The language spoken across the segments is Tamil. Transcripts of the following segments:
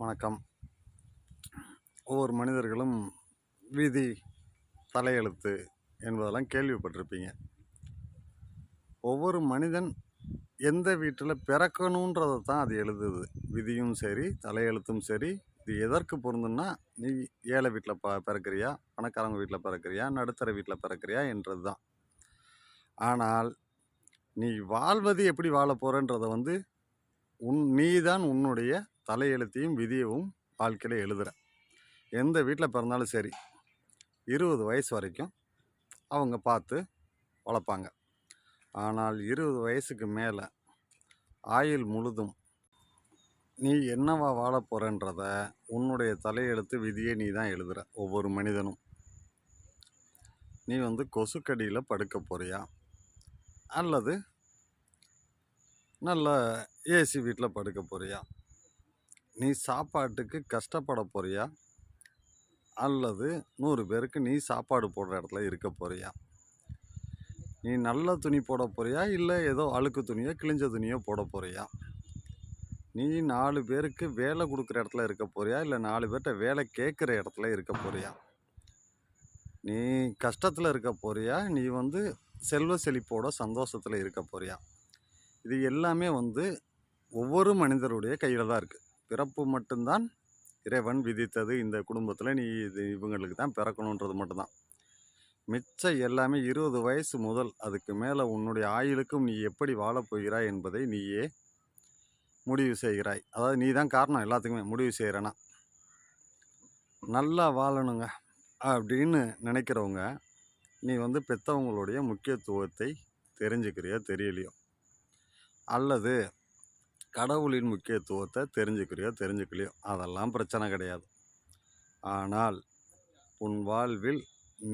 வணக்கம். ஒவ்வொரு மனிதர்களும் விதி, தலையெழுத்து என்பதெல்லாம் கேள்விப்பட்டிருப்பீங்க. ஒவ்வொரு மனிதன் எந்த வீட்டில் பிறக்கணுன்றதை தான் அது எழுதுது. விதியும் சரி, தலையெழுத்தும் சரி. இது எதற்கு பொருந்துன்னா, நீ ஏழை வீட்டில் பிறக்கிறியா, பணக்காரங்க வீட்டில் பிறக்கிறியா, நடுத்தர வீட்டில் பிறக்கிறியா என்றது தான். ஆனால் நீ வாழ்வது எப்படி வாழ போகிறன்றதை நீ தான் உன்னுடைய தலையெழுத்தையும் விதியவும் வாழ்க்கையில் எழுதுகிற. எந்த வீட்டில் பிறந்தாலும் சரி, 20 வயசு வரைக்கும் அவங்க பார்த்து வளர்ப்பாங்க. ஆனால் 20 வயசுக்கு மேலே ஆயுள் முழுதும் நீ என்னவா வாழ போகிறன்றத உன்னுடைய தலையெழுத்து விதியை நீ தான் எழுதுகிற. ஒவ்வொரு மனிதனும் நீ கொசுக்கடியில் படுக்க போறியா, அல்லது நல்ல ஏசி வீட்டில் படுக்க போறியா, நீ சாப்பாட்டுக்கு கஷ்டப்பட போறியா, அல்லது 100 பேருக்கு நீ சாப்பாடு போடுற இடத்துல இருக்க போறியா, நீ நல்ல துணி போட போறியா, இல்லை ஏதோ அழுக்கு துணியோ கிழிஞ்ச துணியோ போட போறியா, நீ 4 பேருக்கு வேலை கொடுக்குற இடத்துல இருக்க போறியா, இல்லை 4 பேர்கிட்ட வேலை கேட்குற இடத்துல இருக்க போறியா, நீ கஷ்டத்தில் இருக்க போறியா, நீ செல்வ செழிப்போட சந்தோஷத்தில் இருக்க போறியா. இது எல்லாமே ஒவ்வொரு மனிதருடைய கையில் தான் இருக்குது. பிறப்பு மட்டும்தான் இறைவன் விதித்தது. இந்த குடும்பத்தில் நீ இவங்களுக்கு தான் பிறக்கணுன்றது மட்டும்தான். மிச்சம் எல்லாமே 20 வயசு முதல் அதுக்கு மேலே உன்னுடைய ஆயுளுக்கும் நீ எப்படி வாழப்போகிறாய் என்பதை நீயே முடிவு செய்கிறாய். அதாவது நீ தான் காரணம் எல்லாத்துக்குமே. முடிவு செய்கிறேன்னா நல்லா வாழணுங்க அப்படின்னு நினைக்கிறவங்க, நீ பெற்றவங்களுடைய முக்கியத்துவத்தை தெரிஞ்சுக்கிறியோ தெரியலையோ, அல்லது கடவுளின் முக்கியத்துவத்தை தெரிஞ்சுக்கலையோ அதெல்லாம் பிரச்சனை கிடையாது. ஆனால் உன் வாழ்வில்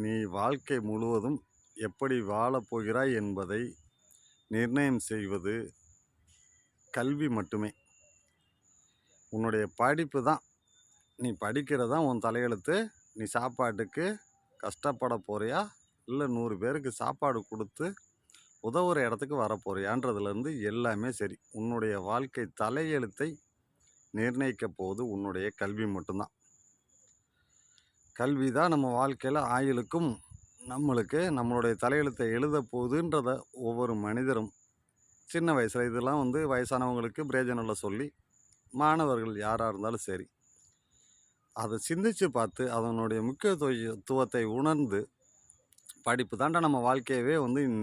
நீ வாழ்க்கை முழுவதும் எப்படி வாழப்போகிறாய் என்பதை நிர்ணயம் செய்வது கல்வி மட்டுமே. உன்னுடைய படிப்பு தான், நீ படிக்கிறதான் உன் தலையெழுத்து. நீ சாப்பாட்டுக்கு கஷ்டப்பட போறியா, இல்லை 100 பேருக்கு சாப்பாடு கொடுத்து உதவுற இடத்துக்கு வரப்போறியான்றதுலேருந்து எல்லாமே சரி. உன்னுடைய வாழ்க்கை தலையெழுத்தை நிர்ணயிக்க போவது உன்னுடைய கல்வி மட்டும்தான். கல்வி தான் நம்ம வாழ்க்கையில் ஆயுளுக்கும் நம்மளுடைய தலையெழுத்தை எழுத போகுதுன்றத ஒவ்வொரு மனிதரும் சின்ன வயசில் இதெல்லாம் வயசானவங்களுக்கு பிரயோஜனம்ல சொல்லி, மாணவர்கள் யாராக இருந்தாலும் சரி அதை சிந்தித்து பார்த்து அதனுடைய முக்கியத்துவத்தை உணர்ந்து, படிப்பு தாண்டா நம்ம வாழ்க்கையவே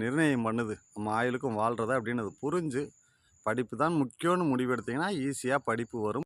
நிர்ணயம் பண்ணுது, நம்ம ஆயுளுக்கும் வாழ்கிறத அப்படின்னு புரிஞ்சு படிப்பு தான் முக்கியம்னு முடிவெடுத்திங்கன்னா ஈஸியாக படிப்பு வரும்.